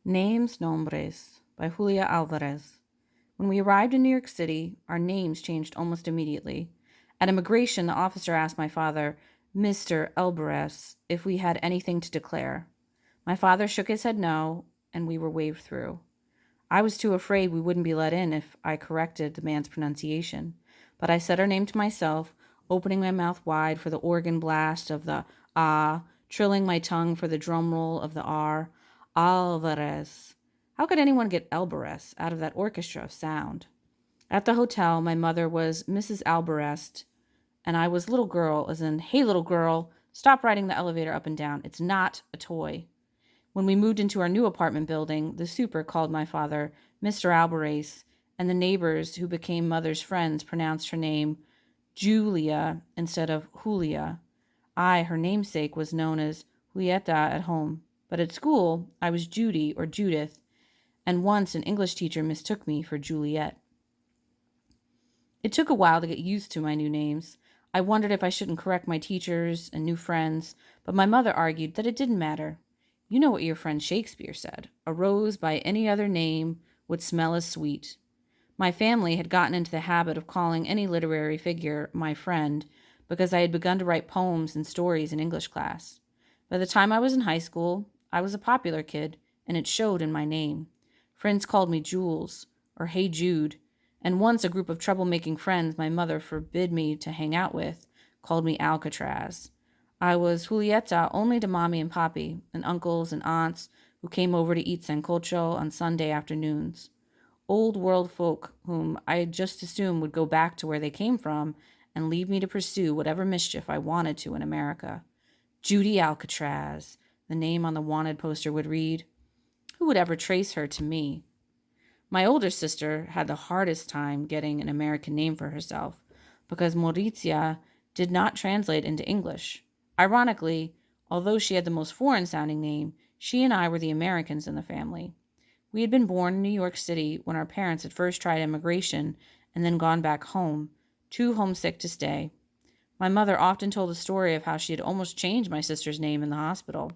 Nombres by Julia Alvarez. When we arrived in New York City, our names changed almost immediately. At immigration, the officer asked my father, Mr. Alvarez, if we had anything to declare. My father shook his head no, and we were waved through. I was too afraid we wouldn't be let in if I corrected the man's pronunciation, but I said our name to myself, opening my mouth wide for the organ blast of the ah, trilling my tongue for the drum roll of the R. Alvarez. How could anyone get Alvarez out of that orchestra of sound? At the hotel, my mother was Mrs. Alvarez, and I was little girl, as in, hey, little girl, stop riding the elevator up and down. It's not a toy. When we moved into our new apartment building, the super called my father Mr. Alvarez, and the neighbors who became mother's friends pronounced her name Julia instead of Julia. I, her namesake, was known as Julieta at home, but at school I was Judy or Judith, and once an English teacher mistook me for Juliet. It took a while to get used to my new names. I wondered if I shouldn't correct my teachers and new friends, but my mother argued that it didn't matter. You know what your friend Shakespeare said, a rose by any other name would smell as sweet. My family had gotten into the habit of calling any literary figure my friend because I had begun to write poems and stories in English class. By the time I was in high school, I was a popular kid, and it showed in my name. Friends called me Jules or Hey Jude, and once a group of troublemaking friends my mother forbid me to hang out with called me Alcatraz. I was Julieta only to Mommy and Papi, and uncles and aunts who came over to eat sancocho on Sunday afternoons. Old world folk whom I just assumed would go back to where they came from and leave me to pursue whatever mischief I wanted to in America. Judy Alcatraz, the name on the wanted poster would read. Who would ever trace her to me? My older sister had the hardest time getting an American name for herself because Maurizia did not translate into English. Ironically, although she had the most foreign sounding name, she and I were the Americans in the family. We had been born in New York City when our parents had first tried immigration and then gone back home, too homesick to stay. My mother often told the story of how she had almost changed my sister's name in the hospital.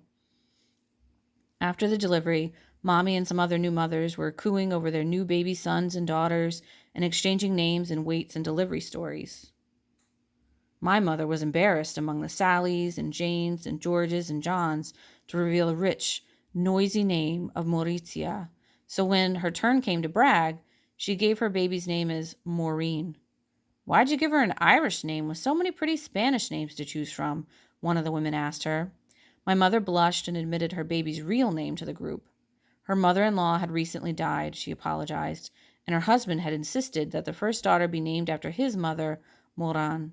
After the delivery, Mommy and some other new mothers were cooing over their new baby sons and daughters and exchanging names and weights and delivery stories. My mother was embarrassed among the Sallys and Janes and Georges and Johns to reveal a rich, noisy name of Maurizia. So when her turn came to brag, she gave her baby's name as Maureen. Why'd you give her an Irish name with so many pretty Spanish names to choose from? One of the women asked her. My mother blushed and admitted her baby's real name to the group. Her mother-in-law had recently died, she apologized, and her husband had insisted that the first daughter be named after his mother, Moran.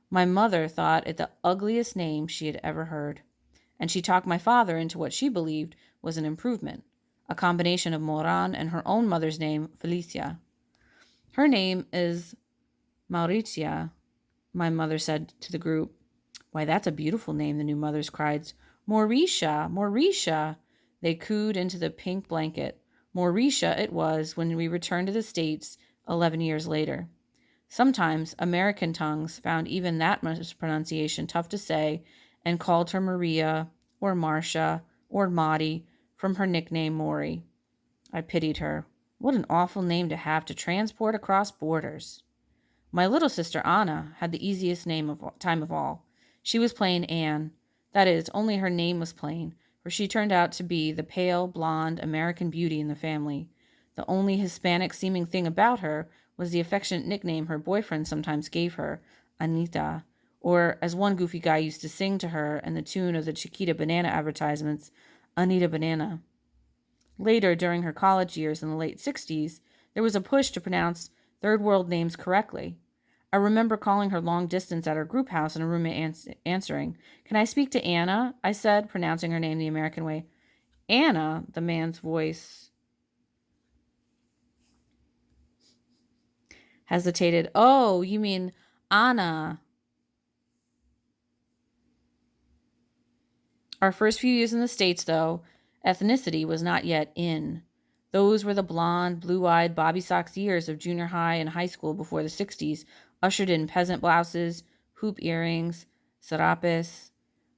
My mother thought it the ugliest name she had ever heard, and she talked my father into what she believed was an improvement, a combination of Moran and her own mother's name, Felicia. Her name is Mauritia, my mother said to the group. Why, that's a beautiful name, the new mothers cried. Mauritia, Mauritia. They cooed into the pink blanket. Mauritia it was when we returned to the States 11 years later. Sometimes American tongues found even that mispronunciation tough to say and called her Maria or Marcia or Maudie from her nickname Maury. I pitied her. What an awful name to have to transport across borders. My little sister Anna had the easiest time of all. She was plain Anne. That is, only her name was plain, for she turned out to be the pale, blonde American beauty in the family. The only Hispanic-seeming thing about her was the affectionate nickname her boyfriend sometimes gave her, Anita, or, as one goofy guy used to sing to her in the tune of the Chiquita Banana advertisements, Anita Banana. Later, during her college years in the late 60s, there was a push to pronounce third world names correctly. I remember calling her long distance at her group house and a roommate answering. Can I speak to Anna? I said, pronouncing her name the American way. Anna, the man's voice hesitated. Oh, you mean Anna. Our first few years in the States, though, ethnicity was not yet in. Those were the blonde, blue-eyed, bobby-socked years of junior high and high school before the 60s ushered in peasant blouses, hoop earrings, serapes.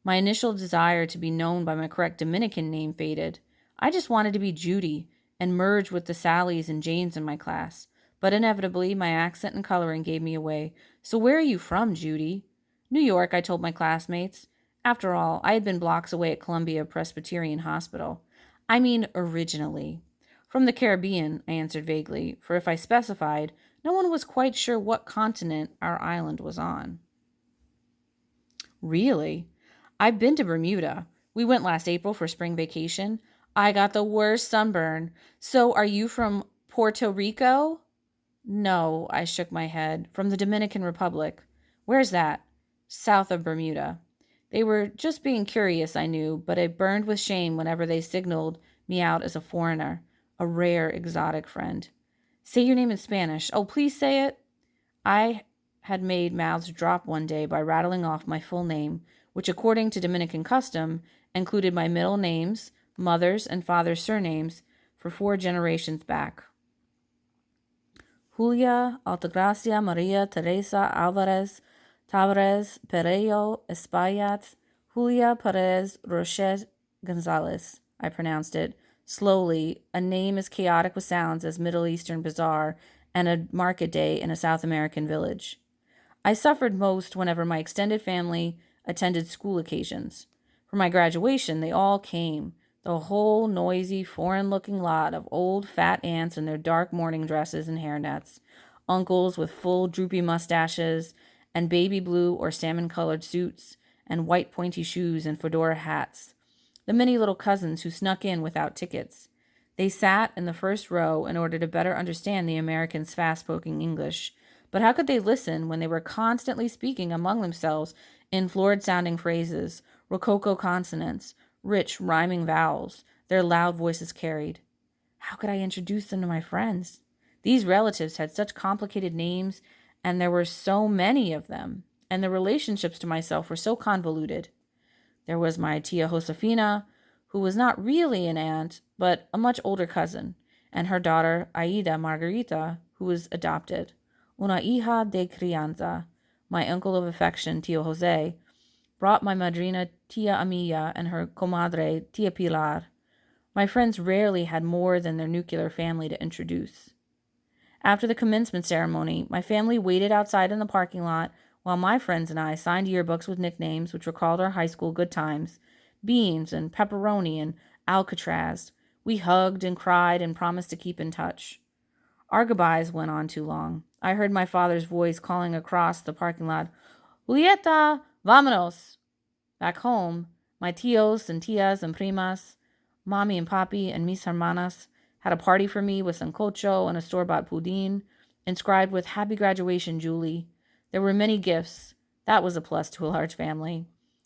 My initial desire to be known by my correct Dominican name faded. I just wanted to be Judy and merge with the Sallys and Janes in my class. But inevitably, my accent and coloring gave me away. So where are you from, Judy? New York, I told my classmates. After all, I had been blocks away at Columbia Presbyterian Hospital. I mean, originally. From the Caribbean, I answered vaguely, for if I specified, no one was quite sure what continent our island was on. Really? I've been to Bermuda. We went last April for spring vacation. I got the worst sunburn. So, are you from Puerto Rico? No, I shook my head. From the Dominican Republic. Where's that? South of Bermuda. They were just being curious, I knew, but I burned with shame whenever they signaled me out as a foreigner, a rare exotic friend. Say your name in Spanish. Oh, please say it. I had made mouths drop one day by rattling off my full name, which, according to Dominican custom, included my middle names, mother's, and father's surnames for 4 generations back. Julia Altagracia Maria Teresa Alvarez Tavares Pereyo Espaillat Julia Perez Rochet Gonzalez, I pronounced it slowly, a name as chaotic with sounds as Middle Eastern bazaar and a market day in a South American village. I suffered most whenever my extended family attended school occasions. For my graduation, they all came, the whole noisy, foreign-looking lot of old fat aunts in their dark mourning dresses and hairnets, uncles with full droopy mustaches and baby blue or salmon-colored suits and white pointy shoes and fedora hats, the many little cousins who snuck in without tickets. They sat in the first row in order to better understand the Americans' fast-spoken English, but how could they listen when they were constantly speaking among themselves in florid-sounding phrases, rococo consonants, rich, rhyming vowels, their loud voices carried? How could I introduce them to my friends? These relatives had such complicated names, and there were so many of them, and the relationships to myself were so convoluted. There was my tia Josefina, who was not really an aunt, but a much older cousin, and her daughter, Aida Margarita, who was adopted. Una hija de crianza. My uncle of affection, Tio Jose, brought my madrina Tia Amiya and her comadre, Tia Pilar. My friends rarely had more than their nuclear family to introduce. After the commencement ceremony, my family waited outside in the parking lot while my friends and I signed yearbooks with nicknames which recalled our high school good times. Beans and pepperoni and Alcatraz. We hugged and cried and promised to keep in touch. Our goodbyes went on too long. I heard my father's voice calling across the parking lot, Julieta, vámonos! Back home, my tios and tias and primas, mommy and papi and mis hermanas, had a party for me with sancocho and a store-bought pudin, inscribed with Happy Graduation, Julie. There were many gifts. That was a plus to a large family.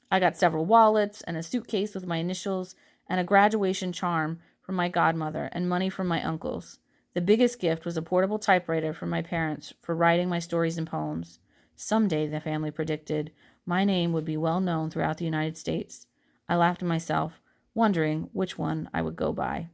I got several wallets and a suitcase with my initials and a graduation charm from my godmother and money from my uncles. The biggest gift was a portable typewriter from my parents for writing my stories and poems. Someday, the family predicted, my name would be well known throughout the United States. I laughed at myself, wondering which one I would go by.